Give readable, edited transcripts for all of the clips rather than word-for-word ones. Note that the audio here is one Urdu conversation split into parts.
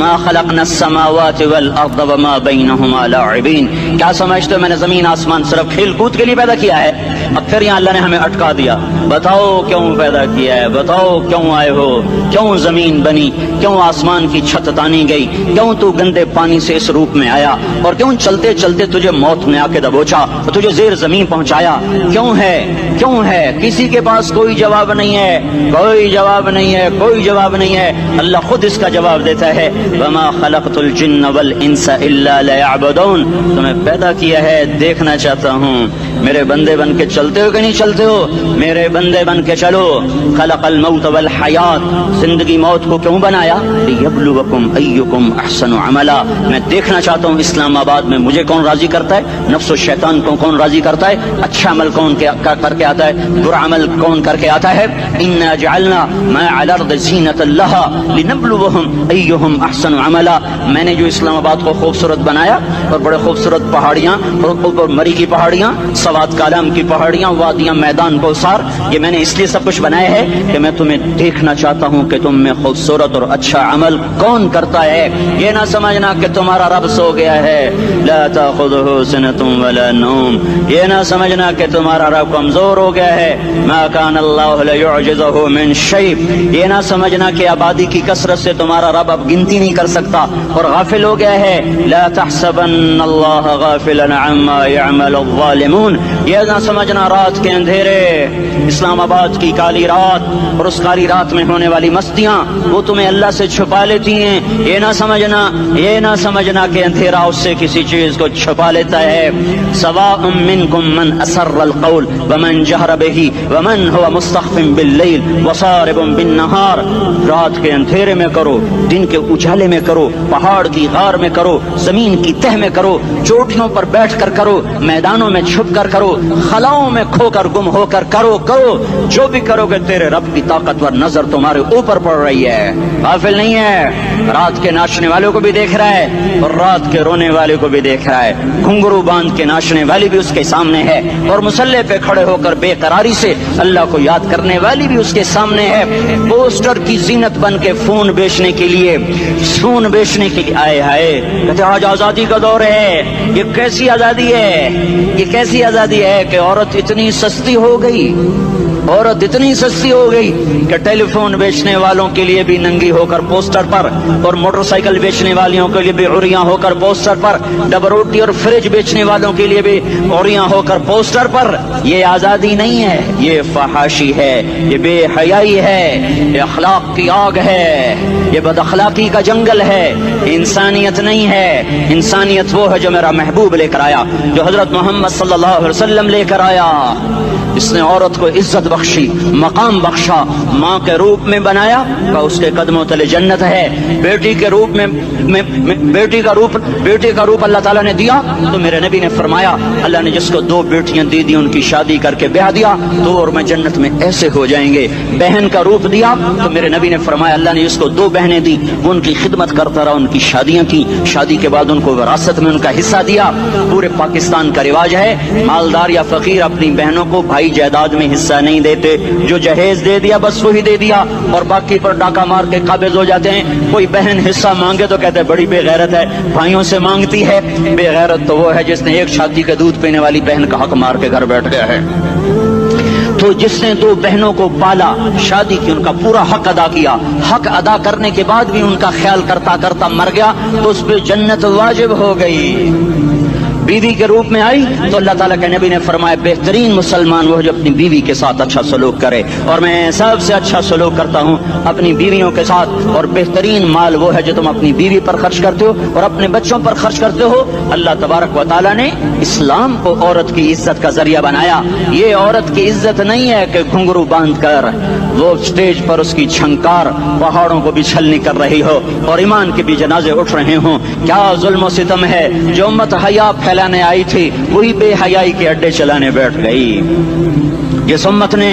ما خلقنا السماوات والارض وما بينهما لاعبین، کیا سمجھتے ہو میں نے زمین آسمان صرف کھیل کود کے لیے پیدا کیا ہے؟ اب پھر یہاں اللہ نے ہمیں اٹکا دیا، بتاؤ کیوں پیدا کیا ہے، بتاؤ کیوں آئے ہو، کیوں زمین بنی، کیوں آسمان کی چھت تانی گئی، کیوں تو گندے پانی سے اس روپ میں آیا، اور کیوں چلتے چلتے تجھے موت نے آ کے دبوچا اور تجھے زیر زمین پہنچایا، کیوں ہے کیوں ہے؟ کسی کے پاس کوئی جواب نہیں ہے، کوئی جواب نہیں ہے، کوئی جواب نہیں ہے، اللہ خود اس کا جواب دیتا ہے، وما خلقت الجن والانس الا لیعبدون، تمہیں پیدا کیا ہے دیکھنا چاہتا ہوں، میرے بندے بن کے چلتے ہو کہ نہیں چلتے ہو؟ میرے بندے بن کے چلو۔ خلق الموت والحیات، زندگی موت کو کیوں بنایا؟ لیبلوکم ایکم احسن عملا، میں دیکھنا چاہتا ہوں اسلام آباد میں مجھے کون راضی کرتا ہے، نفس و شیطان کو کون راضی کرتا ہے، اچھا عمل کون کر کے آتا ہے، برا عمل کون کر کے آتا ہے۔ انا جعلنا ما علی الارض زینۃ لہا لنبلوہم ایہم احسن عملا، میں نے جو اسلام آباد کو خوبصورت بنایا اور بڑے خوبصورت پہاڑیاں اور مری کی پہاڑیاں، سوات کالام کی پہاڑیاں، وادیاں، میدان کوثر، یہ میں نے اس لیے سب کچھ بنایا ہے کہ میں تمہیں دیکھنا چاہتا ہوں کہ تم میں خوبصورت اور اچھا عمل کون کرتا ہے۔ یہ نہ سمجھنا کہ تمہارا رب سو گیا ہے، لا تاخذہ سنۃ ولا نوم، یہ نہ سمجھنا کہ تمہارا رب کمزور ہو گیا ہے، ما کان اللہ لیعجزہ من شیء، یہ نہ سمجھنا کہ آبادی کی کثرت سے تمہارا رب اب گنتی نہیں کر سکتا اور غافل ہو گیا ہے، لا تحسبن اللہ غافلا عما يعمل الظالمون، یہ نہ سمجھنا رات کے اندھیرے، اسلام آباد کی کالی رات اور اس کالی رات میں ہونے والی مستیاں وہ تمہیں اللہ سے چھپا لیتی ہیں، یہ نہ سمجھنا کہ اندھیرا اس سے کسی چیز کو چھپا لیتا ہے۔ سواء منکم من اسر القول ومن جہر بہ ومن هو مستخف باللیل وصارب بالنہار، رات کے اندھیرے میں کرو، دن کے اجالے میں کرو، پہاڑ کی غار میں کرو، زمین کی تہ میں کرو، چوٹیوں پر بیٹھ کر کرو، میدانوں میں چھپ کر کرو، خلاؤں میں کھو کر گم ہو کر کرو، جو بھی کرو گے تیرے رب کی طاقتور نظر تمہارے اوپر پڑ رہی ہے، غافل نہیں ہے، رات کے ناچنے والوں کو بھی دیکھ رہا ہے اور رات کے رونے والے کو بھی دیکھ رہا ہے، گھنگرو باندھ کے ناچنے والی بھی اس کے سامنے ہے اور مسلح پہ کھڑے ہو کر بے قراری سے اللہ کو یاد کرنے والی بھی اس کے سامنے ہے، پوسٹر کی زینت بن کے فون بیچنے کے لیے آئے ہائے، کہتے آج آزادی کا دور ہے، یہ کیسی آزادی ہے، یہ کیسی آزادی ہے کہ عورت اتنی سستی ہو گئی، عورت اتنی سستی ہو گئی کہ ٹیلی فون بیچنے والوں کے لیے بھی ننگی ہو کر پوسٹر پر، اور موٹر سائیکل بیچنے والوں کے لیے بھی عریاں ہو کر پوسٹر پر، ڈبل روٹی اور فریج بیچنے والوں کے لیے بھی عریاں ہو کر پوسٹر پر۔ یہ آزادی نہیں ہے، یہ فحاشی ہے، یہ بے حیائی ہے، یہ اخلاق کی آگ ہے، یہ بد اخلاقی کا جنگل ہے، انسانیت نہیں ہے۔ انسانیت وہ ہے جو میرا محبوب لے کر آیا، جو حضرت محمد صلی اللہ علیہ وسلم لے کر آیا، اس نے عورت کو عزت بخشی، مقام بخشا، ماں کے روپ میں بنایا کہ اس کے قدموں تلے جنت ہے، بیٹی کے روپ میں بیٹی کا روپ اللہ تعالیٰ نے دیا تو میرے نبی نے فرمایا اللہ نے جس کو 2 بیٹیاں دی ان کی شادی کر کے بیاہ دیا تو اور میں جنت میں ایسے ہو جائیں گے۔ بہن کا روپ دیا تو میرے نبی نے فرمایا اللہ نے جس کو 2 بہنیں دی وہ ان کی خدمت کرتا رہا، ان کی شادیاں کی، شادی کے بعد ان کو وراثت میں ان کا حصہ دیا۔ پورے پاکستان کا رواج ہے مالدار یا فقیر اپنی بہنوں کو بھائی جائیداد میں حصہ نہیں دیتے، جو جہیز دے دیا بس وہی دے دیا اور باقی پر ڈاکہ مار کے قابض ہو جاتے ہیں۔ کوئی بہن حصہ مانگے تو کہتے ہیں بڑی بے غیرت ہے، بھائیوں سے مانگتی ہے۔ بے غیرت تو وہ ہے جس نے ایک چھاتی کا دودھ پینے والی بہن کا حق مار کے گھر بیٹھ گیا ہے۔ تو جس نے 2 بہنوں کو پالا، شادی کی، ان کا پورا حق ادا کیا، حق ادا کرنے کے بعد بھی ان کا خیال کرتا کرتا مر گیا تو اس پہ جنت واجب ہو گئی۔ بیوی کے روپ میں آئی تو اللہ تعالیٰ کے نبی نے فرمایا بہترین مسلمان وہ جو اپنی بیوی کے ساتھ اچھا سلوک کرے، اور میں سب سے اچھا سلوک کرتا ہوں اپنی بیویوں کے ساتھ، اور بہترین مال وہ ہے جو تم اپنی بیوی پر خرچ کرتے ہو اور اپنے بچوں پر خرچ کرتے ہو۔ اللہ تبارک و تعالیٰ نے اسلام کو عورت کی عزت کا ذریعہ بنایا۔ یہ عورت کی عزت نہیں ہے کہ گھنگرو باندھ کر وہ اسٹیج پر اس کی چھنکار پہاڑوں کو بھی چھلنی کر رہی ہو اور ایمان کے بھی جنازے اٹھ رہے ہوں۔ کیا ظلم و ستم ہے، جو امت حیا پھیلانے آئی تھی وہی بے حیائی کے اڈے چلانے بیٹھ گئی۔ جس امت نے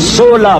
16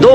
2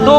2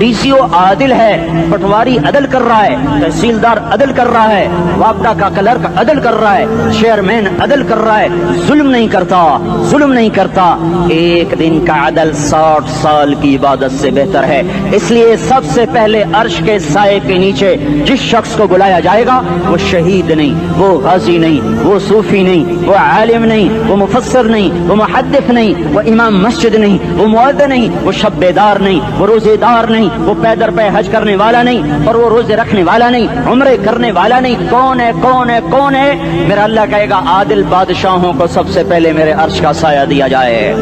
DCO عادل ہے، پٹواری عدل کر رہا ہے، تحصیلدار عدل کر رہا ہے، وابڈا کا کلرک عدل کر رہا ہے، چیئرمین عدل کر رہا ہے، ظلم نہیں کرتا، ظلم نہیں کرتا۔ ایک دن کا عدل 60 سال کی عبادت سے بہتر ہے۔ اس لیے سب سے پہلے عرش کے سائے کے نیچے جس شخص کو بلایا جائے گا وہ شہید نہیں، وہ غازی نہیں، وہ صوفی نہیں، وہ عالم نہیں، وہ مفسر نہیں، وہ محدث نہیں، وہ امام مسجد نہیں، وہ مؤذن نہیں، وہ شب بیدار نہیں، وہ روزے دار نہیں، وہ پیدر پہ حج کرنے والا نہیں، اور وہ روزے رکھنے والا نہیں، عمرے کرنے والا نہیں۔ کون ہے کون ہے کون ہے؟ میرا اللہ کہے گا عادل بادشاہوں کو سب سے پہلے میرے عرش کا سایہ دیا جائے۔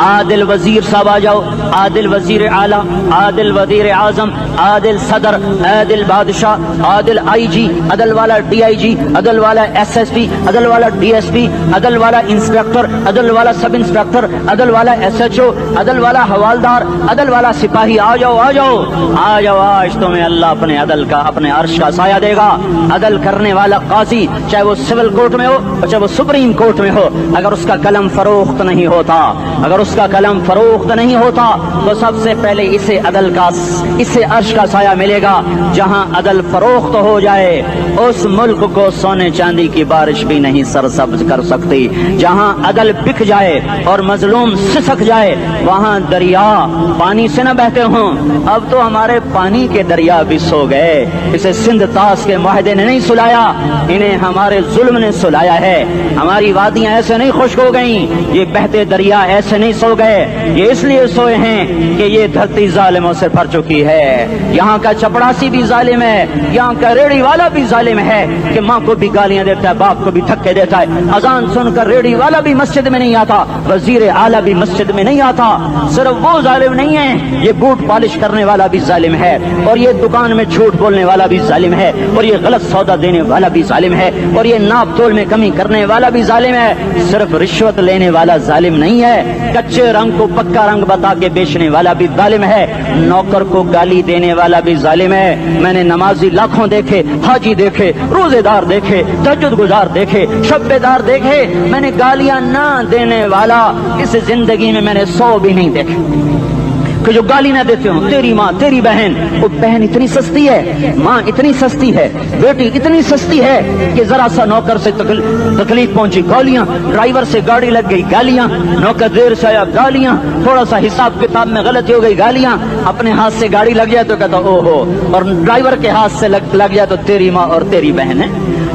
عادل وزیر صاحب آ جاؤ، عادل وزیر اعلیٰ، عادل وزیر اعظم، عادل صدر، عادل بادشاہ، عادل IG، عدل والا DIG، عدل والا SSP، عدل والا DSP، عدل والا انسپیکٹر، عدل والا سب انسپیکٹر، عدل والا SHO، عدل والا حوالدار، عدل والا سپاہی۔ آ جاؤ آ جاؤ آ جاؤ، آج تمہیں اللہ اپنے عدل کا، اپنے عرش کا سایہ دے گا۔ عدل کرنے والا قاضی، چاہے وہ سول کورٹ میں ہو اور چاہے وہ سپریم کورٹ میں ہو، اگر اس کا قلم فروخت نہیں ہوتا، اگر اس کا قلم فروخت نہیں ہوتا تو سب سے پہلے اسے عدل کا، اسے عرش کا سایہ ملے گا۔ جہاں عدل فروخت ہو جائے اس ملک کو سونے چاندی کی بارش بھی نہیں سرسبز کر سکتی۔ جہاں عدل بک جائے اور مظلوم سسک جائے وہاں دریا پانی سے نہ بہتے ہوں۔ اب تو ہمارے پانی کے دریا بھی سو گئے۔ اسے سندھ طاس کے معاہدے نے نہیں سلایا، انہیں ہمارے ظلم نے سلایا ہے۔ ہماری وادیاں ایسے نہیں خشک ہو گئیں، یہ بہتے دریا ایسے نہیں سو گئے۔ یہ اس لیے سوئے ہیں کہ یہ دھرتی ظالموں سے بھر چکی ہے۔ یہاں کا چپڑاسی بھی ظالم ہے، یہاں کا ریڑھی والا بھی ظالم ہے کہ ماں کو بھی گالیاں دیتا ہے، باپ کو بھی دھکے دیتا ہے۔ اذان سن کر ریڑھی والا بھی مسجد میں نہیں آتا، وزیر اعلیٰ بھی مسجد میں نہیں آتا۔ صرف وہ ظالم نہیں ہے، یہ بوٹ پالش کرنے والا بھی ظالم ہے، اور یہ دکان میں جھوٹ بولنے والا بھی ظالم ہے، اور یہ غلط سودا دینے والا بھی ظالم ہے، اور یہ ناپ تول میں کمی کرنے والا بھی ظالم ہے۔ صرف رشوت لینے والا ظالم نہیں ہے، کچے رنگ کو پکا رنگ بتا کے بیچنے والا بھی ظالم ہے، نوکر کو گالی دینے والا بھی ظالم ہے۔ میں نے نمازی لاکھوں دیکھے، حاجی دیکھے، روزے دار دیکھے، تہجد گزار دیکھے، شب بیدار دیکھے، میں نے گالیاں نہ دینے والا اس زندگی میں نے 100 بھی نہیں دیکھے کہ جو گالی نہ دیتے ہوں۔ تیری ماں، تیری بہن، وہ بہن اتنی سستی ہے، ماں اتنی سستی ہے، بیٹی اتنی سستی ہے کہ ذرا سا نوکر سے تکلیف پہنچی گالیاں، ڈرائیور سے گاڑی لگ گئی گالیاں، نوکر دیر سے آیا گالیاں، تھوڑا سا حساب کتاب میں غلطی ہو گئی گالیاں، اپنے ہاتھ سے گاڑی لگ جائے تو کہتا او ہو، اور ڈرائیور کے ہاتھ سے لگ جائے تو تیری ماں اور تیری بہن ہے۔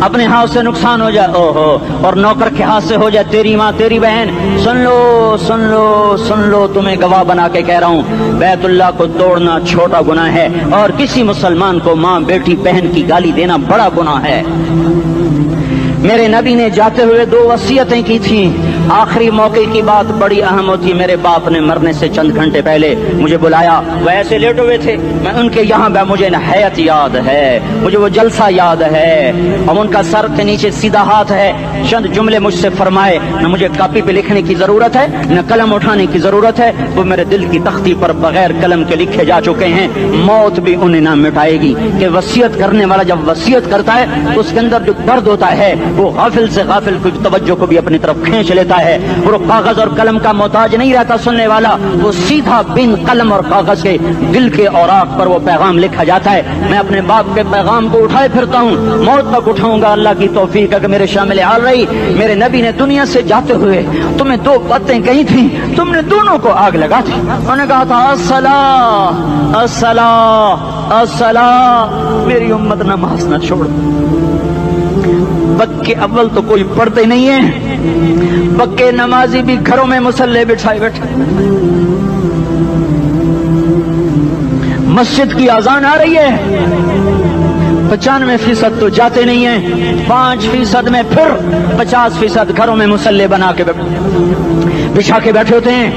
اپنے ہاتھ سے نقصان ہو جائے او ہو، اور نوکر کے ہاتھ سے ہو جائے تیری ماں تیری بہن۔ سن لو سن لو سن لو، تمہیں گواہ بنا کے کہہ رہا ہوں، بیت اللہ کو توڑنا چھوٹا گناہ ہے، اور کسی مسلمان کو ماں بیٹی بہن کی گالی دینا بڑا گناہ ہے۔ میرے نبی نے جاتے ہوئے 2 وصیتیں کی تھیں۔ آخری موقع کی بات بڑی اہم ہوتی ہے۔ میرے باپ نے مرنے سے چند گھنٹے پہلے مجھے بلایا، وہ ایسے لیٹے ہوئے تھے، میں ان کے یہاں مجھے نہایت یاد ہے، مجھے وہ جلسہ یاد ہے، اور ان کا سر کے نیچے سیدھا ہاتھ ہے۔ چند جملے مجھ سے فرمائے، نہ مجھے کاپی پہ لکھنے کی ضرورت ہے نہ قلم اٹھانے کی ضرورت ہے، وہ میرے دل کی تختی پر بغیر قلم کے لکھے جا چکے ہیں، موت بھی انہیں نہ مٹائے گی۔ کہ وصیت کرنے والا جب وصیت کرتا ہے تو اس کے اندر جو درد ہوتا ہے وہ غافل سے غافل کی توجہ کو بھی اپنی طرف کھینچ لیتا ہے۔ وہ کاغذ اور قلم کا محتاج نہیں رہتا سننے والا، وہ سیدھا بن قلم اور کاغذ کے دل کے اوراق پر وہ پیغام لکھا جاتا ہے۔ میں اپنے باپ کے پیغام کو اٹھائے پھرتا ہوں، موت تک اٹھاؤں گا، اللہ کی توفیق ہے کہ میرے شامل حال رہی۔ میرے نبی نے دنیا سے جاتے ہوئے تمہیں 2 باتیں کہی تھیں، تم نے دونوں کو آگ لگا تھی۔ انہوں نے کہا تھا الصلاۃ الصلاۃ الصلاۃ، میری امت نماز نہ چھوڑ۔ پکے اول تو کوئی پڑھتے نہیں ہیں، پکے نمازی بھی گھروں میں مصلے بٹھائے بیٹھے۔ مسجد کی اذان آ رہی ہے، 95% تو جاتے نہیں ہیں، 5% میں پھر 50% گھروں میں مصلے بنا کے بچھا کے بیٹھے ہوتے ہیں۔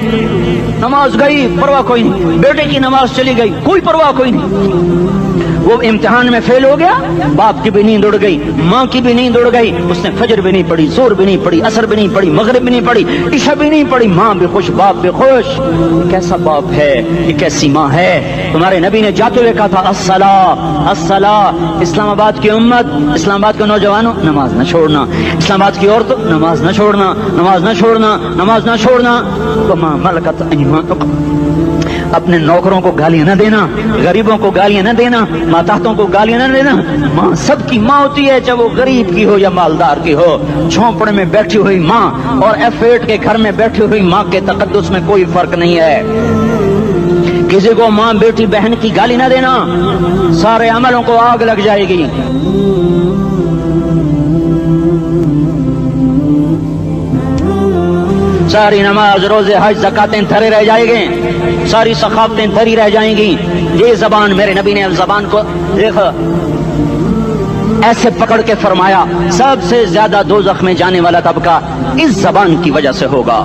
نماز گئی پرواہ کوئی نہیں، بیٹے کی نماز چلی گئی کوئی پرواہ کوئی نہیں۔ وہ امتحان میں فیل ہو گیا، باپ کی بھی نیند اڑ گئی، ماں کی بھی نیند اڑ گئی، اس نے فجر بھی نہیں پڑھی، زور بھی نہیں پڑھی، عصر بھی نہیں پڑھی، مغرب بھی نہیں پڑھی، عشاء بھی نہیں پڑھی، ماں بھی خوش باپ بھی خوش۔ یہ کیسا باپ ہے، یہ کیسی ماں ہے؟ تمہارے نبی نے جاتے ہوئے کہا تھا الصلاۃ الصلاۃ۔ اسلام آباد کی امت، اسلام آباد کے نوجوانوں، نماز نہ چھوڑنا، اسلام آباد کی عورتوں، نماز نہ چھوڑنا، نماز نہ چھوڑنا، نماز نہ چھوڑنا۔ وما ملکت ایمانکم، اپنے نوکروں کو گالیاں نہ دینا, غریبوں کو گالیاں نہ دینا, ماتحتوں کو گالیاں نہ دینا. ماں سب کی ماں ہوتی ہے, چاہے وہ غریب کی ہو یا مالدار کی ہو. جھونپڑے میں بیٹھی ہوئی ماں اور F8 کے گھر میں بیٹھی ہوئی ماں کے تقدس میں کوئی فرق نہیں ہے. کسی کو ماں بیٹی بہن کی گالی نہ دینا, سارے عملوں کو آگ لگ جائے گی. ساری نماز, روزے, حج, زکاتیں دھرے رہ جائیں گے, ساری ثقافتیں دھری رہ جائیں گی. یہ زبان, میرے نبی نے زبان کو دیکھو ایسے پکڑ کے فرمایا سب سے زیادہ دوزخ میں جانے والا طبقہ اس زبان کی وجہ سے ہوگا.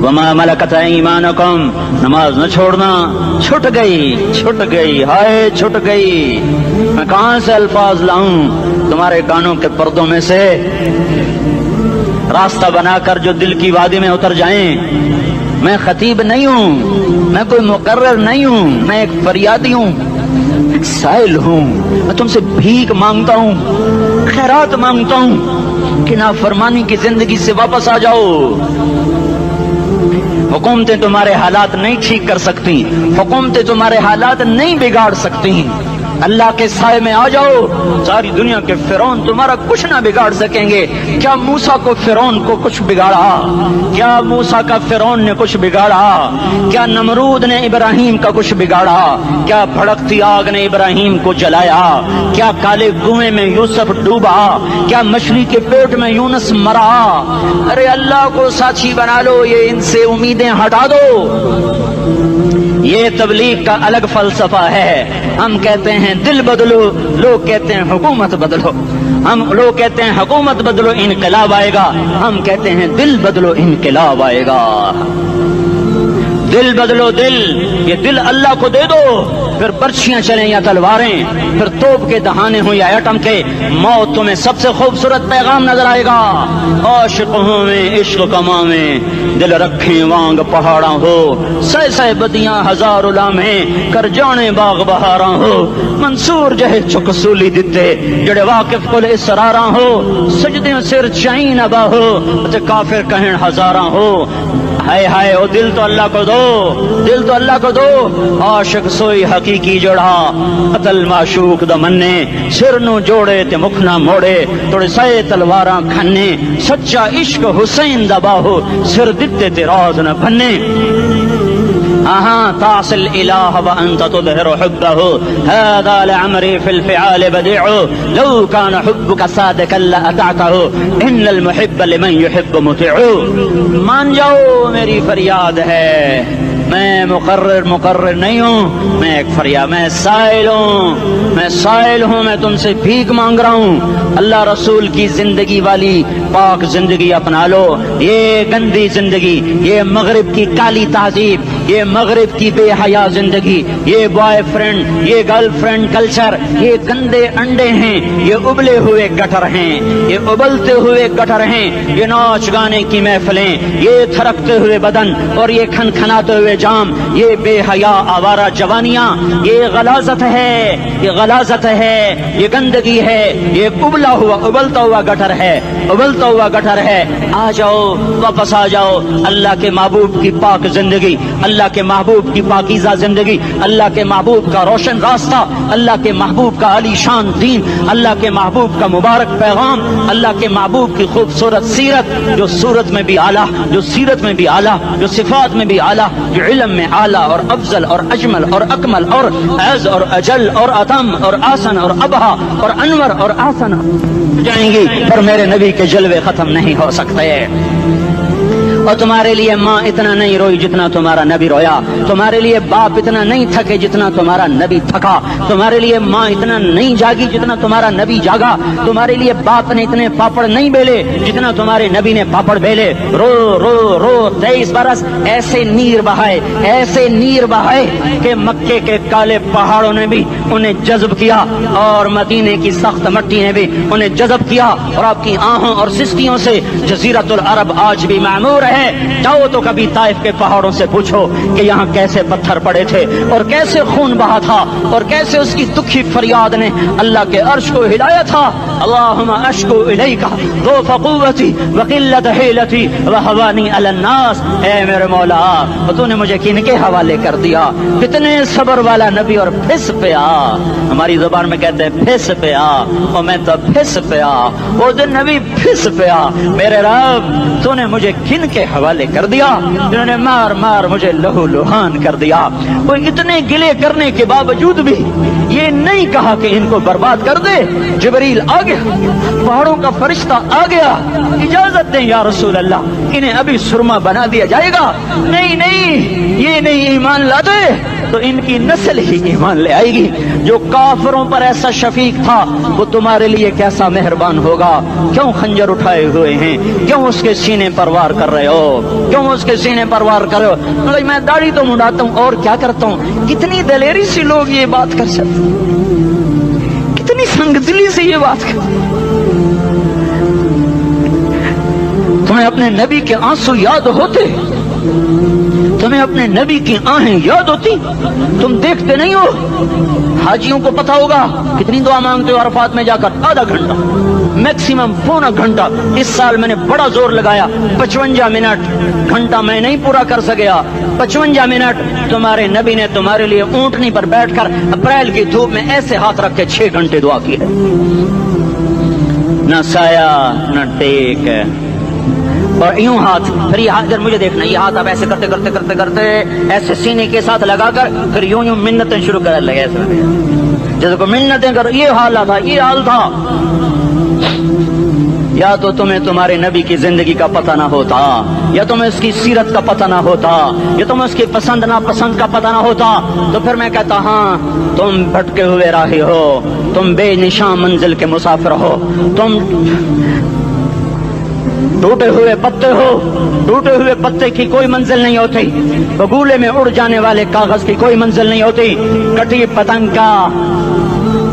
وما ملکت ایمانکم, نماز نہ چھوڑنا. چھٹ گئی, ہائے چھٹ گئی. میں کہاں سے الفاظ لاؤں تمہارے کانوں کے پردوں میں سے, راستہ بنا کر جو دل کی وادی میں اتر جائیں. میں خطیب نہیں ہوں, میں کوئی مقرر نہیں ہوں, میں ایک فریادی ہوں, سائل ہوں. میں تم سے بھیک مانگتا ہوں, خیرات مانگتا ہوں کہ نافرمانی کی زندگی سے واپس آ جاؤ. حکومتیں تمہارے حالات نہیں ٹھیک کر سکتی, حکومتیں تمہارے حالات نہیں بگاڑ سکتی. اللہ کے سائے میں آ جاؤ, ساری دنیا کے فرعون تمہارا کچھ نہ بگاڑ سکیں گے. کیا موسیٰ کو فرعون کو کچھ بگاڑا؟ کیا موسیٰ کا فرعون نے کچھ بگاڑا؟ کیا نمرود نے ابراہیم کا کچھ بگاڑا؟ کیا بھڑکتی آگ نے ابراہیم کو جلایا؟ کیا کالے کنویں میں یوسف ڈوبا؟ کیا مچھلی کے پیٹ میں یونس مرا؟ ارے اللہ کو ساتھی بنا لو, یہ ان سے امیدیں ہٹا دو. یہ تبلیغ کا الگ فلسفہ ہے. ہم کہتے ہیں دل بدلو, لوگ کہتے ہیں حکومت بدلو. لوگ کہتے ہیں حکومت بدلو انقلاب آئے گا, ہم کہتے ہیں دل بدلو انقلاب آئے گا. دل بدلو, یہ دل اللہ کو دے دو, پھر برچیاں چلیں یا تلواریں, پھر توپ کے دہانے ہوں یا ایٹم کے, موت تمہیں سب سے خوبصورت پیغام نظر آئے گا. عاشقوں میں عشق کما میں دل رکھیں وانگ پہاڑاں ہو, سہ بدیاں ہزار لامہیں کر جانے باغ بہاراں ہو. منصور جہے چک سولی دتے جڑے واقف کل اسراراں ہو, سجدیں سر چائیں نبا ہو کافر کہیں ہزاراں ہو. ہائے ہائے او دل تو اللہ کو دو, دل تو اللہ کو دو. عاشق سوئی حقیقی جوڑا, قتل معشوق دا مننے, سر نو جوڑے تے مکھ نہ موڑے, توڑے سائے تلواراں کھنے, سچا عشق حسین دا باہو, سر دتے تے راز نہ بھنے. تعصي الإله وأنت تظهر حبه, هذا لعمري في الفعال بديع, لو كان حبك صادقا لأطعته, إن المحب لمن يحب مطيع. مان جاؤ میری فریاد ہے, میں مقرر نہیں ہوں, میں ایک فریاد, میں سائل ہوں, میں تم سے بھیک مانگ رہا ہوں. اللہ رسول کی زندگی والی پاک زندگی اپنا لو. یہ گندی زندگی, یہ مغرب کی کالی تہذیب, یہ مغرب کی بے حیا زندگی, یہ بوائے فرینڈ, یہ گرل فرینڈ کلچر, یہ گندے انڈے ہیں, یہ ابلے ہوئے گٹر ہیں, یہ ابلتے ہوئے گٹر ہیں, یہ ناچ گانے کی محفلیں, یہ تھرکتے ہوئے بدن اور یہ کھنکھناتے ہوئے جام, یہ بے حیا آوارہ جوانیاں, یہ غلاظت ہے, یہ غلاظت ہے, یہ گندگی ہے, یہ ابلتا ہوا گٹر ہے, ابلتا ہوا گٹر ہے. آ جاؤ, واپس آ جاؤ. اللہ کے محبوب کی پاک زندگی, اللہ کے محبوب کی پاکیزہ زندگی, اللہ کے محبوب کا روشن راستہ, اللہ کے محبوب کا علی شان دین, اللہ کے محبوب کا مبارک پیغام, اللہ کے محبوب کی خوبصورت سیرت, جو صورت میں بھی اعلیٰ, جو سیرت میں بھی اعلیٰ, جو صفات میں بھی اعلیٰ, جو علم میں اعلیٰ اور افضل اور اجمل اور اکمل اور اعز اور اجل اور اتم اور آسن اور ابہا اور انور اور آسن جائیں گی, پر میرے نبی کے جلوے ختم نہیں ہو سکتے. اور تمہارے لیے ماں اتنا نہیں روئی جتنا تمہارا نبی رویا, تمہارے لیے باپ اتنا نہیں تھکے جتنا تمہارا نبی تھکا, تمہارے لیے ماں اتنا نہیں جاگی جتنا تمہارا نبی جاگا, تمہارے لیے باپ نے اتنے پاپڑ نہیں بیلے جتنا تمہارے نبی نے پاپڑ بیلے. رو رو رو 23 برس ایسے نیر بہائے کہ مکے کے کالے پہاڑوں نے بھی انہیں جذب کیا اور مدینے کی سخت مٹی نے بھی انہیں جذب کیا, اور آپ کی آہوں اور سستیوں سے جزیرۃ العرب آج بھی معمور ہے. جاؤ تو کبھی طائف کے پہاڑوں سے پوچھو کہ یہاں کیسے پتھر پڑے تھے اور کیسے خون بہا تھا اور کیسے اس کی دکھی فریاد نے اللہ کے عرش کو ہلایا تھا. اللهم اشکو الیک ضعف قوتی وقلت حیلتی وهوانی علی الناس. اے میرے مولا تو نے مجھے کن کے حوالے کر دیا. کتنے صبر والا نبی اور پھس پیا. ہماری زبان میں کہتے ہیں پھس پیا, اور میں تو پھس پیا. وہ دن نبی پھس پیا. میرے رب تو نے مجھے کن کے حوالے کر دیا جنہوں نے مار مار مجھے لہو لہان کر دیا. وہ اتنے گلے کرنے کے باوجود بھی یہ نہیں کہا کہ ان کو برباد کر دے. جبریل آ گیا, پہاڑوں کا فرشتہ آ گیا, اجازت دیں یا رسول اللہ, انہیں ابھی سرما بنا دیا جائے گا. نہیں نہیں, یہ نہیں ایمان لاتے تو ان کی نسل ہی ایمان لے آئے گی. جو کافروں پر ایسا شفیق تھا وہ تمہارے لیے کیسا مہربان ہوگا. کیوں خنجر اٹھائے ہوئے ہیں, کیوں اس کے سینے پر وار کر رہے ہو, کیوں اس کے سینے پر وار کر رہے ہو. میں داڑھی تو مڈاتا ہوں اور کیا کرتا ہوں. کتنی دلیری سے لوگ یہ بات کر سکتے, کتنی سنگ دلی سے یہ بات کر. تمہیں اپنے نبی کے آنسو یاد ہوتے, تمہیں اپنے نبی کی آہیں یاد ہوتی. تم دیکھتے نہیں ہو. حاجیوں کو پتا ہوگا کتنی دعا مانگتے ہو عرفات میں جا کر. آدھا گھنٹہ, میکسیمم پونا گھنٹہ. اس سال میں نے بڑا زور لگایا, 55 منٹ. گھنٹہ میں نہیں پورا کر سکیا, 55 منٹ. تمہارے نبی نے تمہارے لیے اونٹنی پر بیٹھ کر اپریل کی دھوپ میں ایسے ہاتھ رکھ کے 6 گھنٹے دعا کی ہے. نہ سایہ نہ ٹیک, اور یوں ہاتھ. پھر یہ ہاتھ, مجھے دیکھنا, یہ ہاتھ آپ ایسے کرتے کرتے کرتے کرتے ایسے سینے کے ساتھ لگا کر پھر یوں یوں منتیں شروع کر لگے. ایسے جیسے کو منتیں کر. یہ حال تھا, یہ حال تھا. یا تو تمہیں تمہارے نبی کی زندگی کا پتہ نہ ہوتا, یا تمہیں اس کی سیرت کا پتہ نہ ہوتا, یا تمہیں اس کی پسند ناپسند کا پتہ نہ ہوتا. تو پھر میں کہتا ہاں تم بھٹکے ہوئے راہی ہو, تم بے نشان منزل کے مسافر ہو, تم ٹوٹے ہوئے پتے ہو. ٹوٹے ہوئے پتے کی کوئی منزل نہیں ہوتی. بگولے میں اڑ جانے والے کاغذ کی کوئی منزل نہیں ہوتی. کٹی پتنگ کا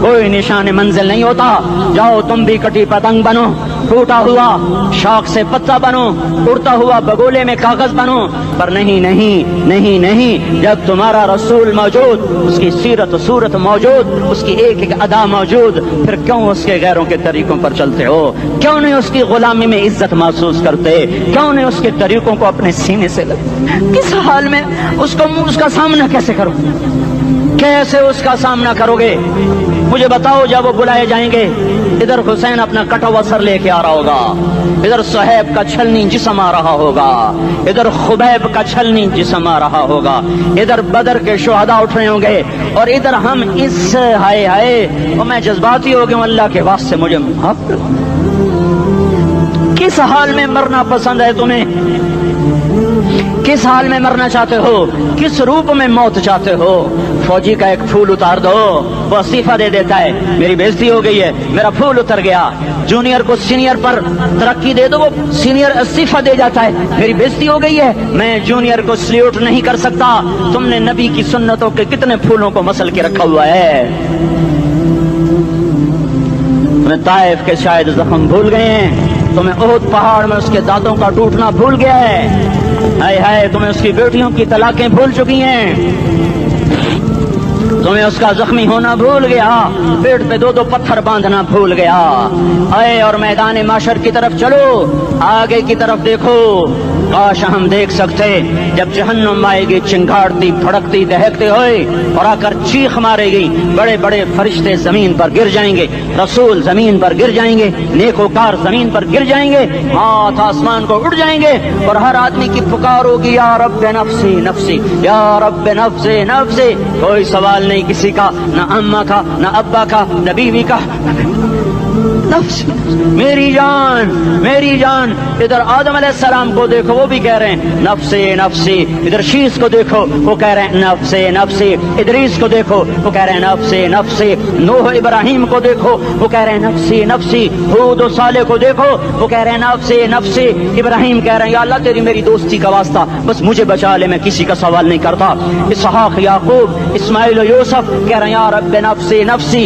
کوئی نشان منزل نہیں ہوتا. جاؤ تم بھی کٹی پتنگ بنو, ٹوٹا ہوا شاخ سے پتا بنو, اڑتا ہوا بگولے میں کاغذ بنو. پر نہیں نہیں نہیں نہیں, جب تمہارا رسول موجود, اس کی سیرت صورت موجود, اس کی ایک ایک ادا موجود, پھر کیوں اس کے غیروں کے طریقوں پر چلتے ہو؟ کیوں نہیں اس کی غلامی میں عزت محسوس کرتے؟ کیوں نہیں اس کے طریقوں کو اپنے سینے سے لگتے؟ کس حال میں اس کا سامنا کیسے کرو, کیسے اس کا سامنا کرو گے؟ مجھے بتاؤ. جب وہ بلائے جائیں گے, ادھر حسین اپنا کٹا ہوا سر لے کے آ رہا ہوگا, ادھر صہیب کا چھلنی جسم آ رہا ہوگا, ادھر خبیب کا چھلنی جسم آ رہا ہوگا, ادھر بدر کے شہداء اٹھ رہے ہوں گے, اور ادھر ہم اس ہائے ہائے. اور میں جذباتی ہو گیا ہوں, اللہ کے واسطے مجھے معاف کر. کس حال میں مرنا پسند ہے تمہیں؟ کس حال میں مرنا چاہتے ہو؟ کس روپ میں موت چاہتے ہو؟ فوجی کا ایک پھول اتار دو, وہ استعفیٰ دے دیتا ہے, میری بےزتی ہو گئی ہے, میرا پھول اتر گیا. جونیئر کو سینئر پر ترقی دے دو, وہ سینئر استعفیٰ دے جاتا ہے, میری بےزتی ہو گئی ہے, میں جونیئر کو سلیوٹ نہیں کر سکتا. تم نے نبی کی سنتوں کے کتنے پھولوں کو مسل کے رکھا ہوا ہے. تمہیں طائف کے شاید زخم بھول گئے ہیں, تمہیں احد پہاڑ میں اس کے دانتوں کا ٹوٹنا بھول گیا ہے. ہائے ہائے, تمہیں اس کی بیٹیوں کی طلاقیں بھول چکی ہیں, تمہیں اس کا زخمی ہونا بھول گیا, پیٹ پہ 2 پتھر باندھنا بھول گیا. آئے اور میدان معاشر کی طرف چلو, آگے کی طرف دیکھو. کاش ہم دیکھ سکتے جب جہنم آئے گی چنگاڑتی بھڑکتی دہکتے ہوئے اور آ کر چیخ مارے گی, بڑے بڑے فرشتے زمین پر گر جائیں گے, رسول زمین پر گر جائیں گے, نیکوکار زمین پر گر جائیں گے, ہاتھ آسمان کو اڑ جائیں گے, اور ہر آدمی کی پکار ہوگی یا رب نفسی نفسی, یا رب نفسی نفسی. کوئی سوال نہیں کسی کا, نہ اماں کا, نہ ابا کا, نہ بیوی کا. نفس میری جان میری جان. ادھر آدم علیہ السلام کو دیکھو, وہ بھی کہہ رہے ہیں نفسی نفسی. ادھر شیش کو دیکھو, وہ کہہ رہے ہیں نفسی نفسی. ادریس کو دیکھو, وہ کہہ رہے ہیں نفسی نفسی. نوح ابراہیم کو دیکھو, وہ کہہ رہے ہیں نفسی نفسی. ہود و صالح کو دیکھو, وہ کہہ رہے ہیں نفسی نفسی. ابراہیم کہہ رہے ہیں یا اللہ تیری میری دوستی کا واسطہ, بس مجھے بچا لے, میں کسی کا سوال نہیں کرتا. اسحاق یعقوب اسماعیل و یوسف کہہ رہے ہیں یا رب نفسی نفسی.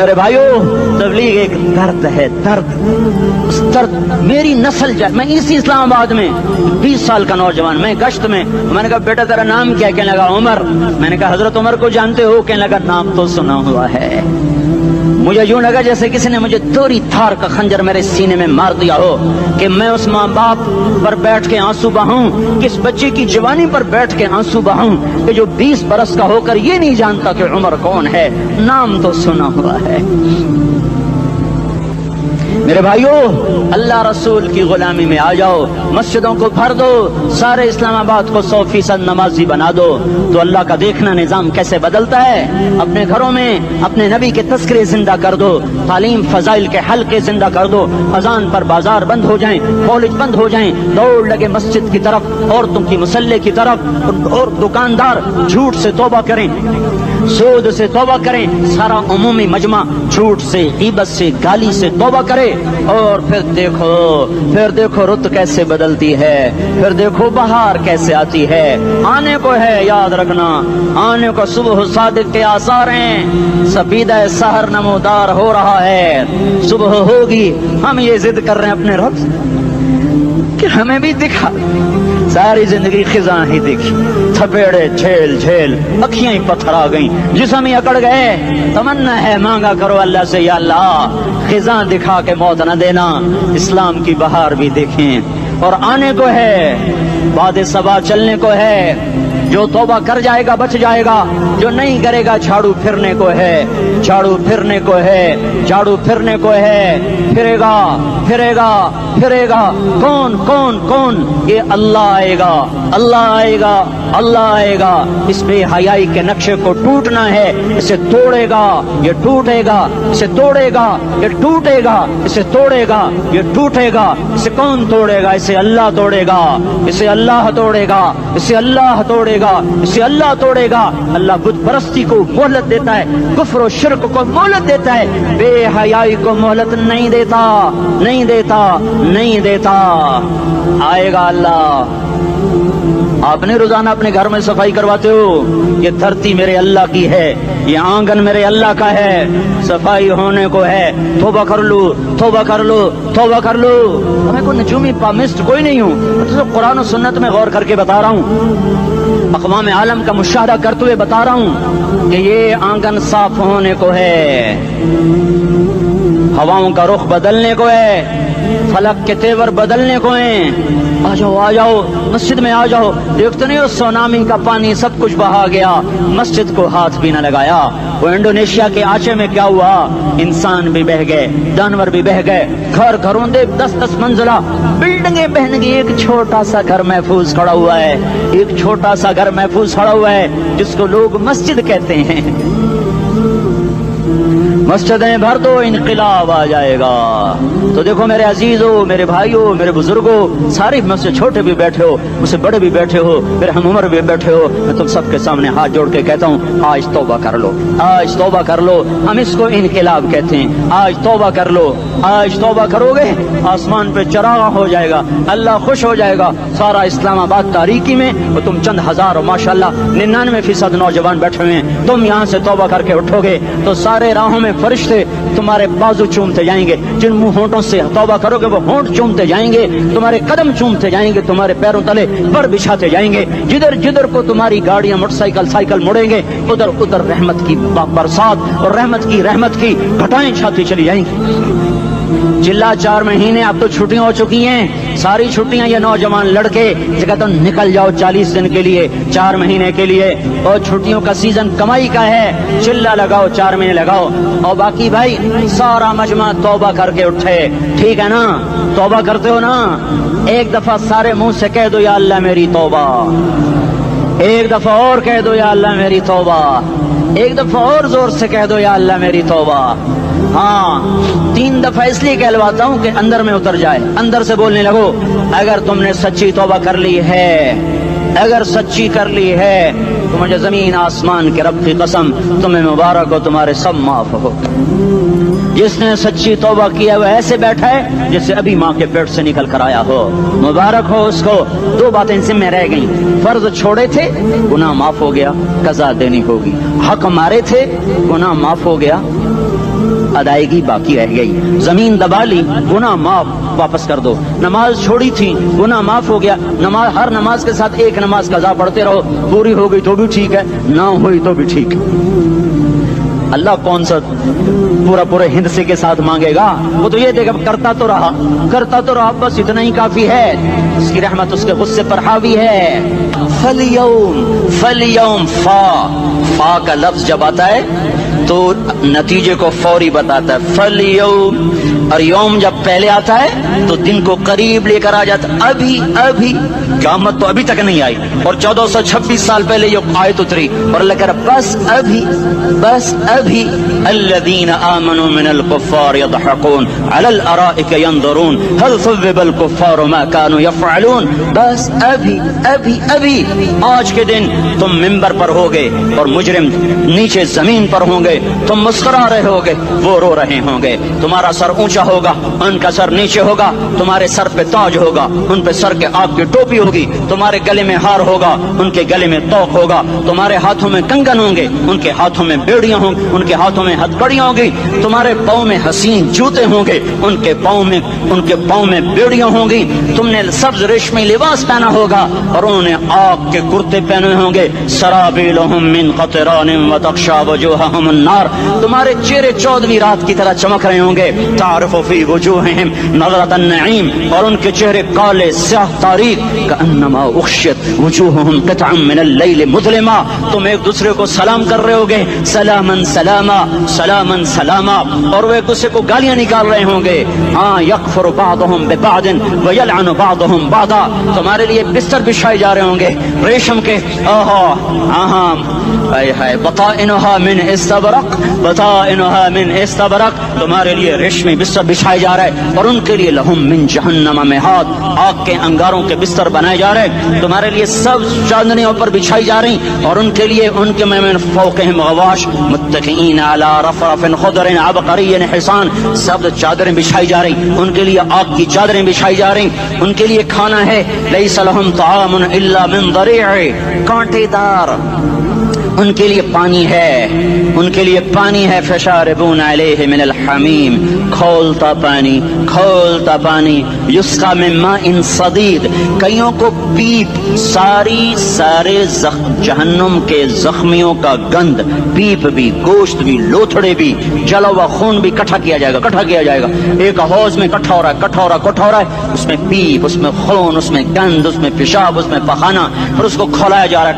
میرے بھائیوں تبلیغ ایک درد ہے، درد، اس درد میری نسل جائے. میں اسی اسلام آباد میں 20 سال کا نوجوان، میں گشت میں نے کہا بیٹا تیرا نام کیا؟ کہنے لگا عمر. میں نے کہا حضرت عمر کو جانتے ہو؟ کہنے لگا نام تو سنا ہوا ہے. مجھے یوں لگا جیسے کسی نے مجھے دوری تھار کا خنجر میرے سینے میں مار دیا ہو کہ میں اس ماں باپ پر بیٹھ کے آنسو بہاؤں، کس بچے کی جوانی پر بیٹھ کے آنسو بہاؤں کہ جو 20 برس کا ہو کر یہ نہیں جانتا کہ عمر کون ہے. نام تو سنا ہوا ہے. میرے بھائیوں اللہ رسول کی غلامی میں آ جاؤ، مسجدوں کو بھر دو، سارے اسلام آباد کو 100% نمازی بنا دو تو اللہ کا دیکھنا نظام کیسے بدلتا ہے. اپنے گھروں میں اپنے نبی کے تذکرے زندہ کر دو، تعلیم فضائل کے حلقے زندہ کر دو. اذان پر بازار بند ہو جائیں، کالج بند ہو جائیں، دوڑ لگے مسجد کی طرف، عورتوں کی مصلے کی طرف، اور دکاندار جھوٹ سے توبہ کریں، سود سے توبہ کریں، سارا عمومی مجمع جھوٹ سے، غیبت سے، گالی سے توبہ کرے. اور پھر دیکھو رت کیسے بدلتی ہے، پھر دیکھو بہار کیسے آتی ہے. آنے کو ہے، یاد رکھنا آنے کو صبح صادق کے آثار ہیں. سپیدہ سحر نمودار ہو رہا ہے، صبح ہوگی. ہم یہ ضد کر رہے ہیں اپنے رب کہ ہمیں بھی دکھا. ساری زندگی خزاں ہی دکھی، تھپیڑے جھیل جھیل، اکھیاں ہی پتھر آ گئیں، جسم ہی اکڑ گئے. تمنا ہے مانگا کرو اللہ سے، یا اللہ خزاں دکھا کے موت نہ دینا، اسلام کی بہار بھی دیکھیں. اور آنے کو ہے، باد صبا چلنے کو ہے. جو توبہ کر جائے گا بچ جائے گا، جو نہیں کرے گا جھاڑو پھرنے کو ہے، جھاڑو پھرنے کو ہے، جھاڑو پھرنے کو ہے. پھرے گا پھرے گا پھرے گا. کون کون کون؟ یہ اللہ آئے گا، اللہ آئے گا، اللہ آئے گا. اس بے حیائی کے نقشے کو ٹوٹنا ہے. اسے توڑے گا یہ ٹوٹے گا، اسے توڑے گا یہ ٹوٹے گا، اسے توڑے گا یہ ٹوٹے گا. اسے کون توڑے گا؟ اسے اللہ توڑے گا، اسے اللہ توڑے گا، اسے اللہ توڑے گا، اسے اللہ توڑے گا. اللہ بت پرستی کو مہلت دیتا ہے، کفر و شرک کو مہلت دیتا ہے، بے حیائی کو مہلت نہیں دیتا، نہیں دیتا، نہیں دیتا. آئے گا اللہ. آپ نے روزانہ اپنے گھر میں صفائی کرواتے ہو؟ یہ دھرتی میرے اللہ کی ہے، یہ آنگن میرے اللہ کا ہے، صفائی ہونے کو ہے. توبہ کر لو، توبہ کر لو، توبہ کر لو. میں کوئی نجومی پامسٹ کوئی نہیں ہوں، میں تو قرآن و سنت میں غور کر کے بتا رہا ہوں، اقوام عالم کا مشاہدہ کرتے ہوئے بتا رہا ہوں کہ یہ آنگن صاف ہونے کو ہے، ہواؤں کا رخ بدلنے کو ہے، فلک کے تیور بدلنے کو ہیں. آ جاؤ آ جاؤ مسجد میں آ جاؤ. دیکھتے نہیں ہو سونامی کا پانی سب کچھ بہا گیا، مسجد کو ہاتھ بھی نہ لگایا. وہ انڈونیشیا کے آچے میں کیا ہوا؟ انسان بھی بہ گئے، جانور بھی بہ گئے، گھر گھروں دے 10-10 منزلہ بلڈنگیں بہن گئی. ایک چھوٹا سا گھر محفوظ کھڑا ہوا ہے، ایک چھوٹا سا گھر محفوظ کھڑا ہوا ہے جس کو لوگ مسجد کہتے ہیں. مسجدیں بھر دو انقلاب آ جائے گا. تو دیکھو میرے عزیزوں، میرے بھائیوں، میرے بزرگوں، سارے مجھ سے چھوٹے بھی بیٹھے ہو، مجھ سے بڑے بھی بیٹھے ہو، میرے ہم عمر بھی بیٹھے ہو، میں تم سب کے سامنے ہاتھ جوڑ کے کہتا ہوں آج توبہ کر لو، آج توبہ کر لو. ہم اس کو انقلاب کہتے ہیں. آج توبہ کر لو. آج توبہ کرو گے آسمان پہ چراغ ہو جائے گا، اللہ خوش ہو جائے گا. سارا اسلام آباد تاریکی میں اور تم چند ہزار اور ماشاءاللہ 99% نوجوان بیٹھے ہوئے ہیں. تم یہاں سے توبہ کر کے اٹھو گے تو سارے راہوں میں فرشتے تمہارے بازو چومتے جائیں گے. جن منہ ہونٹوں سے توبہ کرو گے وہ ہونٹ چومتے جائیں گے، تمہارے قدم چومتے جائیں گے، تمہارے پیروں تلے پر بچھاتے جائیں گے. جدھر جدھر کو تمہاری گاڑیاں موٹر سائیکل مڑیں گے ادھر ادھر رحمت کی برسات اور رحمت کی گھٹائیں چھاتی چلی جائیں گی. چلا 4 مہینے اب تو چھٹیاں ہو چکی ہیں، ساری چھٹیاں یہ نوجوان لڑکے کہتے ہیں نکل جاؤ 40 دن کے لیے، 4 مہینے کے لیے. اور چھٹیوں کا سیزن کمائی کا ہے، چلا لگاؤ 4 مہینے لگاؤ. اور باقی بھائی سارا مجمع توبہ کر کے اٹھے. ٹھیک ہے نا؟ توبہ کرتے ہو نا؟ ایک دفعہ سارے منہ سے کہہ دو یا اللہ میری توبہ. ایک دفعہ اور کہہ دو یا اللہ میری توبہ. ایک دفعہ اور زور سے کہہ دو یا اللہ میری توبہ. ہاں 3 دفعہ اس لیے کہلواتا ہوں کہ اندر میں اتر جائے. اندر سے بولنے لگو اگر تم نے سچی توبہ کر لی ہے، اگر سچی کر لی ہے تو مجھے زمین آسمان کے رب کی قسم تمہیں مبارک ہو، تمہارے سب معاف ہو. جس نے سچی توبہ کیا وہ ایسے بیٹھا ہے جسے ابھی ماں کے پیٹ سے نکل کر آیا ہو. مبارک ہو اس کو. 2 باتیں ان سے میں رہ گئیں. فرض چھوڑے تھے، گناہ معاف ہو گیا، قضا دینی ہوگی. حق مارے تھے، گناہ معاف ہو گیا، ادائیگی باقی رہ گئی. زمین دبا لی, گناہ معاف, واپس کر دو. نماز چھوڑی تھی, گناہ معاف ہو گیا. نماز, ہر نماز کے ساتھ ایک نماز قضا پڑھتے رہو, پوری ہو گئی تو بھی ٹھیک ہے, نہ ہوئی تو بھی ٹھیک ہے. اللہ کون سا پورے ہندسے کے ساتھ مانگے گا؟ وہ تو یہ دیکھا کرتا تو رہا, بس اتنا ہی کافی ہے. اس کی رحمت اس کے غصے پر حاوی ہے. فَالْيَوْمْ فا کا لفظ جب آتا ہے تو نتیجے کو فوری بتاتا ہے. فَالْيَوْمْ, اور یوم جب پہلے آتا ہے تو دن کو قریب لے کر آ جاتا. ابھی قیامت تو ابھی تک نہیں آئی, اور 1426 سال پہلے یہ آیت اتری, اور اللہ کہہ رہا بس ابھی الذین آمنوا من الکفار یضحکون علی الارائک ینظرون هل ثوب الکفار ما كانوا یفعلون. بس ابھی آج کے دن تم منبر پر ہوگے اور مجرم نیچے زمین پر ہوں گے, تم مسکرا رہے ہوگے, وہ رو رہے ہوں گے. تمہارا سر اونچا ہوگا, ان کا سر نیچے ہوگا. تمہارے سر پہ تاج ہوگا, ان پہ سر کے آگ کی ٹوپی ہوگی. تمہارے گلے میں ہار ہوگا, ان کے گلے میں توق ہوگا. تمہارے ہاتھوں میں کنگن ہوں گے, ان کے ہاتھوں میں بیڑیاں ہوں گی, ان کے ہاتھوں میں ہتھکڑیاں ہوں گی. تمہارے پاؤں میں حسین جوتے ہوں گے, ان کے پاؤں میں بیڑیاں ہوں گی. تم نے سبز ریشمی لباس پہنا ہوگا, اور انہوں نے آگ کے کرتے پہنے ہوں گے. سرابیلہم من قطران وتغشی وجوہہم النار. تمہارے چہرے 14ویں رات کی طرح چمک رہے ہوں گے. تعرف فی وجوہہم نظرۃ النعیم, اور ان کے چہرے کالے سیاہ تاریک. کأنما اغشیت وجوہہم قطعا من اللیل مظلما. تم ایک دوسرے کو سلام کر رہے ہوگے, سلامن سلاما سلامن سلاما, اور وہ ایک دوسرے کو گالیاں نکال رہے ہوں گے. ہاں یکفر بعضهم ببعض ویلعن بعضهم بعضا. تمہارے لیے بستر بچھائے جا رہے ہوں گے ریشم کے. بطائنها من استبرق, بطائنها من استبرق. تمہارے لیے ریشمی بستر بچھائے جا رہے ہیں, اور ان کے لیے لہم من جہنم مہاد, آگ کے انگاروں کے بستر بنائے جا رہے ہیں. تمہارے لیے سب چاندنیوں پر بچھائی جا رہی, اور ان کے لیے ان کے من فوقہم غواش متکئین علی رفرف خضر عبقری حصان. سب چادریں بچھائی جا رہی, ان کے لیے آگ کی چادریں بچھائی جا رہی. ان کے لیے کھانا ہے, لیس لہم طعام الا من ضریع, کانٹے دار. ان کے لیے پانی ہے, فشاربون علیہ من الحمیم, کھولتا پانی. یسقا من ماء صدید, کئیوں کو پیپ, سارے جہنم کے زخمیوں کا گند, پیپ بھی, گوشت بھی, لوتھڑے بھی, جلا ہوا خون بھی کٹھا کیا جائے گا. ایک حوض میں کٹھا ہو رہا ہے, اس میں پیپ, اس میں خون, اس میں گند, اس میں پیشاب, اس میں پخانہ, اور اس کو کھولایا جا رہا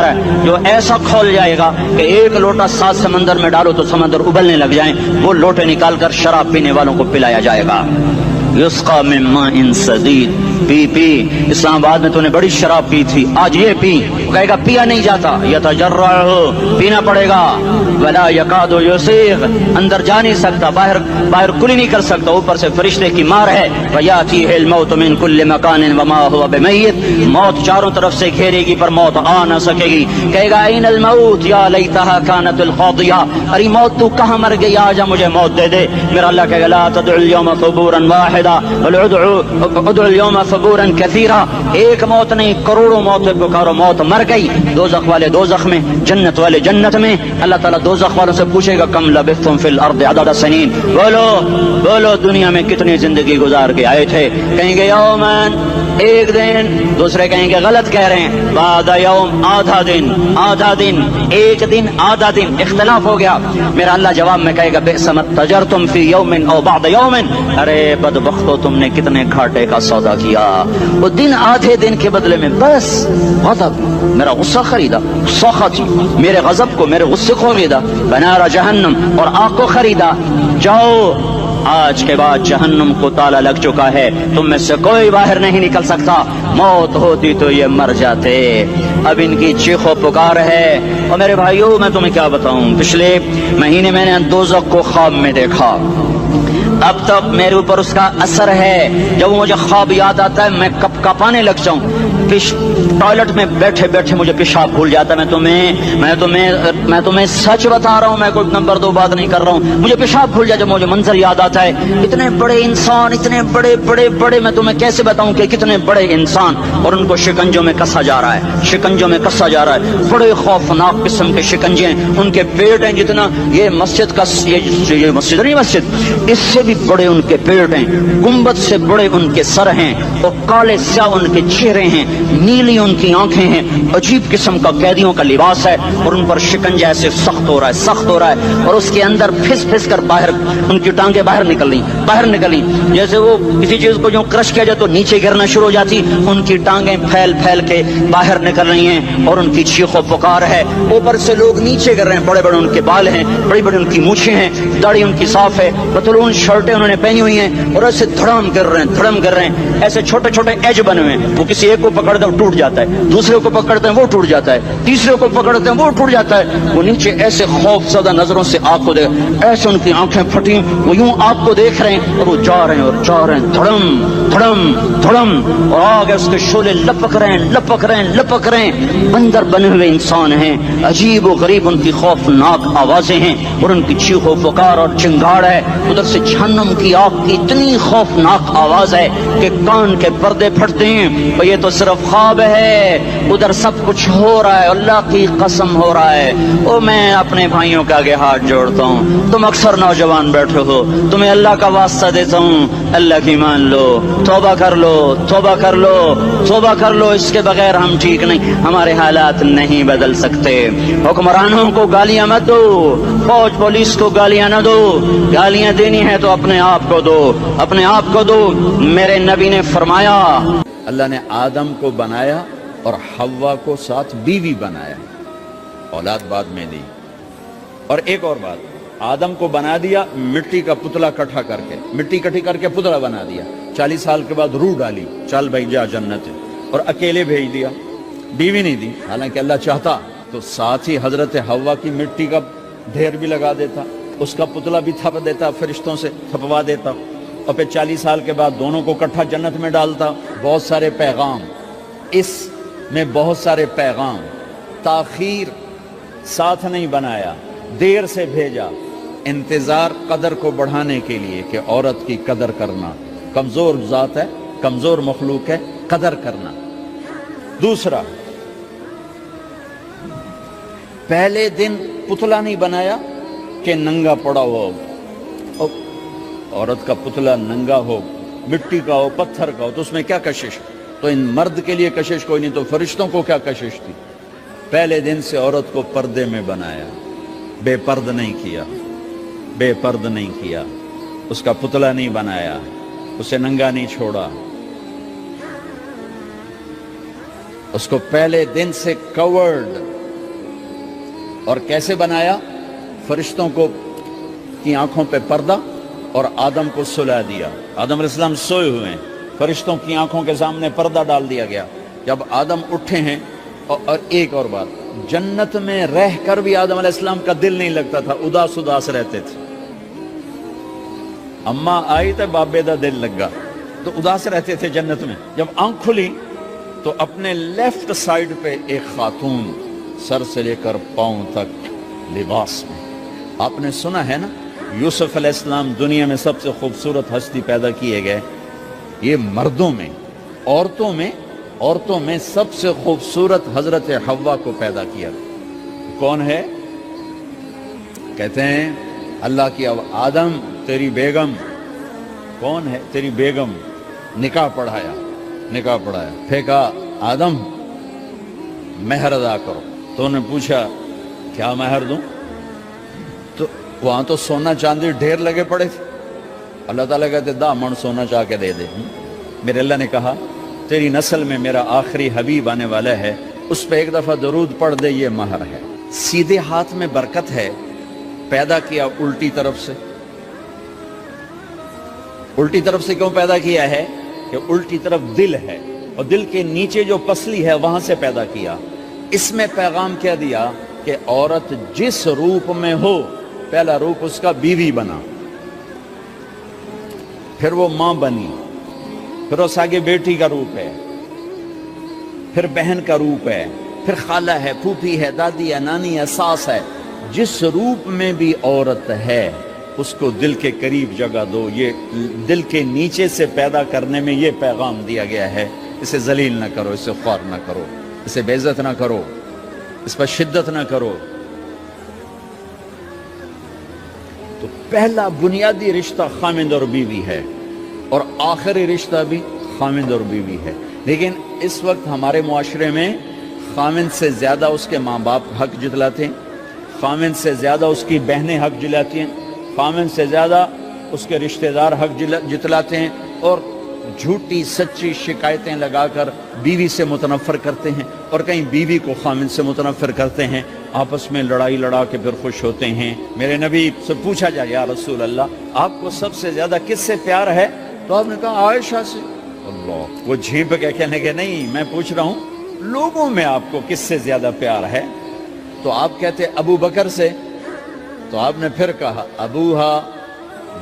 ہے. جو ایسا کھول جائے گا کہ ایک لوٹا 7 سمندر میں ڈالو تو سمندر ابلنے لگ جائیں, وہ لوٹے نکال کر شراب پینے والوں کو پلایا جائے گا. یسقا من ماء صدید, پی. اسلام آباد میں تو نے بڑی شراب پی تھی, آج یہ پی. کہے گا پیا نہیں جاتا, یتجرعہ, پینا پڑے گا. ولا یکاد یسیغ, اندر جا نہیں سکتا, باہر کلی نہیں کر سکتا, اوپر سے فرشتے کی مار ہے. فیاتیہ الموت من کل مکان وما هو بمیت, موت چاروں طرف سے گھیرے گی پر موت آ نہ سکے گی. کہے گا این الموت یا لیتہا کانت القاضیہ, ارے موت تو کہاں مر گئی, آجا مجھے موت دے دے. میرا اللہ کہے گا لا تدعوا اليوم ثبورا واحدا ادعوا اليوم ثبورا كثيرا. ایک موت نہیں, کروڑوں موتیں پکارو. موت مر گئی, دوزخ والے دوزخ میں, جنت والے جنت میں. اللہ تعالیٰ دوزخ والوں سے پوچھے گا کم لبثتم فی الارض عدد سنین, بولو دنیا میں کتنی زندگی گزار کے آئے تھے. کہیں گے یومن, ایک دن. دوسرے کہیں گے غلط کہہ رہے ہیں, بعد یوم, آدھا دن, ایک دن, آدھا دن, اختلاف ہو گیا. میرا اللہ جواب میں کہے گا بئس ما تجرتم فی یوم او بعد یوم, ارے بدبختو تم نے کتنے گھاٹے کا سودا کیا. وہ دن, آدھے دن کے بدلے میں بس غضب, میرا غصہ خریدا, سخط, میرے غضب کو, میرے غصے کو خریدا. بنار جہنم, اور آگ کو خریدا. جاؤ, آج کے بعد جہنم کو تالا لگ چکا ہے, تم میں سے کوئی باہر نہیں نکل سکتا. موت ہوتی تو یہ مر جاتے. اب ان کی چیخ و پکار ہے. اور میرے بھائیوں, میں تمہیں کیا بتاؤں, پچھلے مہینے میں نے دوزخ کو خواب میں دیکھا. اب تک میرے اوپر اس کا اثر ہے. جب مجھے خواب یاد آتا ہے میں کپ کپانے لگ جاؤں. ٹوائلٹ میں بیٹھے بیٹھے مجھے پیشاب بھول جاتا ہے. میں تمہیں سچ بتا رہا ہوں, میں کوئی نمبر 2 بات نہیں کر رہا ہوں. مجھے پیشاب بھول جاتا ہے جب مجھے منظر یاد آتا ہے. اتنے بڑے انسان, اتنے بڑے بڑے بڑے, میں تمہیں کیسے بتاؤں کہ کتنے بڑے انسان, اور ان کو شکنجوں میں کسا جا رہا ہے, شکنجوں میں کسا جا رہا ہے. بڑے خوفناک قسم کے شکنجے ہیں. ان کے پیٹ ہیں جتنا یہ مسجد کا, یہ مسجد نہیں, مسجد اس سے بھی بڑے ان کے پیٹ ہیں, گنبد سے بڑے ان کے سر ہیں, اور کالے سیاہ ان کے چہرے ہیں, نیلی ان کی آنکھیں ہیں. عجیب قسم کا قیدیوں کا لباس ہے, اور ان پر شکنجہ ایسے سخت ہو رہا ہے, سخت ہو رہا ہے. اور اس کے اندر پھس پھس کر باہر ان کی ٹانگیں باہر نکلی, جیسے وہ کسی چیز کو جو کرش کیا جائے تو نیچے گرنا شروع ہو جاتی. ان کی ٹانگیں پھیل پھیل کے باہر نکل رہی ہیں, اور ان کی چیخ و پکار ہے. اوپر سے لوگ نیچے گر رہے ہیں, بڑے بڑے ان کے بال ہیں, بڑی بڑی ان کی مونچھیں ہیں, داڑھی ان کی صاف ہے, پتلون شرٹیں انہوں نے پہنی ہوئی ہیں, اور ایسے دھڑم کر رہے ہیں. ایسے چھوٹے چھوٹے ایج بنے ہوئے ہیں. وہ کسی ایک کو پکڑتے ہیں ٹوٹ جاتا ہے, دوسرے کو پکڑتے ہیں وہ ٹوٹ جاتا ہے, تیسرے کو پکڑتے ہیں وہ ٹوٹ جاتا ہے. وہ نیچے ایسے خوف زدہ نظروں سے آپ کو دیکھ, ایسے ان کی آنکھیں پھٹی, وہ یوں آپ کو دیکھ رہے ہیں, اور وہ جا رہے ہیں دھڑم دھڑم دھڑم, اور آگے اس کے شعلے لپک رہے ہیں. بندر بنے ہوئے انسان ہیں, عجیب و غریب ان کی خوفناک آوازیں ہیں, اور ان کی چیخ و پکار اور چنگاڑ ہے. ادھر سے جہنم کی آگ کی اتنی خوفناک آواز ہے کہ کان کے پردے پھٹتے ہیں. اور یہ تو صرف خواب ہے, ادھر سب کچھ ہو رہا ہے, اللہ کی قسم ہو رہا ہے. او میں اپنے بھائیوں کے آگے ہاتھ جوڑتا ہوں, تم اکثر نوجوان بیٹھے ہو, تمہیں اللہ کا واسطہ دیتا ہوں, اللہ کی مان لو, توبہ کر لو, توبہ کر لو, توبہ کر لو. اس کے بغیر ہم ٹھیک نہیں, ہمارے حالات نہیں بدل سکتے. حکمرانوں کو گالیاں مت دو, فوج پولیس کو گالیاں نہ دو. گالیاں دینی ہے تو اپنے آپ کو دو, اپنے آپ کو دو. میرے نبی نے فرمایا, اللہ نے آدم کو بنایا اور حوا کو ساتھ بیوی بنایا, اولاد بعد میں دی. اور ایک اور بات, آدم کو بنا دیا مٹی کا پتلا کٹھا کر کے, مٹی کٹھی کر کے پتلا بنا دیا. 40 سال کے بعد روح ڈالی, چل بھائی جا جنت, اور اکیلے بھیج دیا, بیوی نہیں دی. حالانکہ اللہ چاہتا تو ساتھ ہی حضرت حوا کی مٹی کا ڈھیر بھی لگا دیتا, اس کا پتلا بھی تھپ دیتا, فرشتوں سے تھپوا دیتا, اور پھر 40 سال کے بعد دونوں کو کٹھا جنت میں ڈالتا. بہت سارے پیغام, اس میں بہت سارے پیغام. تاخیر ساتھ نہیں بنایا, دیر سے بھیجا. انتظار قدر کو بڑھانے کے لیے کہ عورت کی قدر کرنا, کمزور ذات ہے, کمزور مخلوق ہے, قدر کرنا. دوسرا, پہلے دن پتلا نہیں بنایا کہ ننگا پڑا ہو. عورت کا پتلا ننگا ہو, مٹی کا ہو, پتھر کا ہو, تو اس میں کیا کشش؟ تو ان مرد کے لیے کشش کوئی نہیں, تو فرشتوں کو کیا کشش تھی؟ پہلے دن سے عورت کو پردے میں بنایا, بے پرد نہیں کیا, بے پرد نہیں کیا. اس کا پتلا نہیں بنایا, اسے ننگا نہیں چھوڑا, اس کو پہلے دن سے کورڈ. اور کیسے بنایا؟ فرشتوں کو کی آنکھوں پہ پردہ, اور آدم کو سلا دیا. آدم علیہ السلام سوئے ہوئے ہیں, فرشتوں کی آنکھوں کے سامنے پردہ ڈال دیا گیا. جب آدم اٹھے ہیں, اور ایک اور بات, جنت میں رہ کر بھی آدم علیہ السلام کا دل نہیں لگتا تھا, اداس اداس رہتے تھے. اماں آئی تو بابے دا دل لگا, تو اداس رہتے تھے جنت میں. جب آنکھ کھلی تو اپنے لیفٹ سائیڈ پہ ایک خاتون, سر سے لے کر پاؤں تک لباس میں. آپ نے سنا ہے نا, یوسف علیہ السلام دنیا میں سب سے خوبصورت ہستی پیدا کیے گئے. یہ مردوں میں, عورتوں میں سب سے خوبصورت حضرت حوا کو پیدا کیا. کون ہے؟ کہتے ہیں اللہ کی آدم تیری بیگم. کون ہے تیری بیگم؟ نکاح پڑھایا, پھینکا, آدم مہر ادا کرو. تو انہوں نے پوچھا کیا مہر دوں؟ تو وہاں تو سونا چاندی ڈھیر لگے پڑے تھے. اللہ تعالیٰ کہتے دا من سونا چاہ کے دے دے. میرے اللہ نے کہا تیری نسل میں میرا آخری حبیب آنے والا ہے, اس پہ ایک دفعہ درود پڑھ دے, یہ مہر ہے. سیدھے ہاتھ میں برکت ہے, پیدا کیا الٹی طرف سے. الٹی طرف سے کیوں پیدا کیا ہے؟ کہ الٹی طرف دل ہے, اور دل کے نیچے جو پسلی ہے وہاں سے پیدا کیا. اس میں پیغام کیا دیا کہ عورت جس روپ میں ہو, پہلا روپ اس کا بیوی بنا, پھر وہ ماں بنی، پھر اس آگے بیٹی کا روپ ہے، پھر بہن کا روپ ہے، پھر خالہ ہے، پھوپھی ہے، دادی ہے، نانی ہے، ساس ہے۔ جس روپ میں بھی عورت ہے اس کو دل کے قریب جگہ دو۔ یہ دل کے نیچے سے پیدا کرنے میں یہ پیغام دیا گیا ہے، اسے ذلیل نہ کرو، اسے خوار نہ کرو، اسے بے عزت نہ کرو، اس پر شدت نہ کرو۔ تو پہلا بنیادی رشتہ خامند اور بیوی ہے، اور آخری رشتہ بھی خامند اور بیوی ہے۔ لیکن اس وقت ہمارے معاشرے میں خامند سے زیادہ اس کے ماں باپ حق جتلاتے ہیں، خامند سے زیادہ اس کی بہنیں حق جلاتی ہیں، خامند سے زیادہ اس کے رشتہ دار حق جتلاتے ہیں، اور جھوٹی سچی شکایتیں لگا کر بیوی سے متنفر کرتے ہیں، اور کہیں بیوی کو خامند سے متنفر کرتے ہیں، آپس میں لڑائی لڑا کے پھر خوش ہوتے ہیں۔ میرے نبی سے پوچھا جائے یا رسول اللہ آپ کو سب سے زیادہ کس سے پیار ہے؟ تو آپ نے کہا عائشہ سے۔ اللہ، وہ جھیپ کے کہنے کے نہیں، میں پوچھ رہا ہوں لوگوں میں آپ کو کس سے زیادہ پیار ہے؟ تو آپ کہتے ابو بکر سے۔ تو آپ نے پھر کہا ابوہا،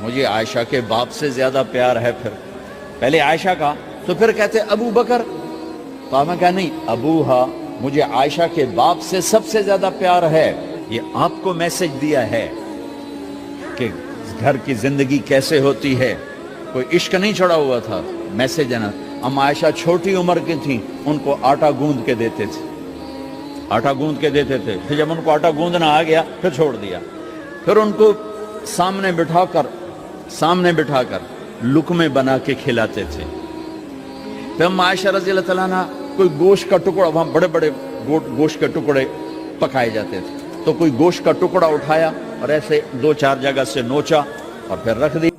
مجھے عائشہ کے باپ سے زیادہ پیار ہے۔ پھر پہلے عائشہ کا، تو پھر کہتے ابو بکر۔ تو آپ نے کہا نہیں، ابوہا، مجھے عائشہ کے باپ سے سب سے زیادہ پیار ہے۔ یہ آپ کو میسج دیا ہے کہ گھر کی زندگی کیسے ہوتی ہے، کوئی عشق نہیں چڑھا ہوا تھا، میسج ہے نا۔ ہم عائشہ چھوٹی عمر کی تھیں، ان کو آٹا گوندھ کے دیتے تھے، آٹا گوندھ کے دیتے تھے، پھر جب ان کو آٹا گوندھنا آ گیا پھر چھوڑ دیا، پھر ان کو سامنے بٹھا کر لقمے بنا کے کھلاتے تھے۔ پھر ہم عائشہ رضی اللہ تعالیٰ عنہ کوئی گوشت کا ٹکڑا، وہاں بڑے بڑے گوشت کے ٹکڑے پکائے جاتے تھے، تو کوئی گوشت کا ٹکڑا اٹھایا اور ایسے 2-4 جگہ سے نوچا اور پھر رکھ دیا۔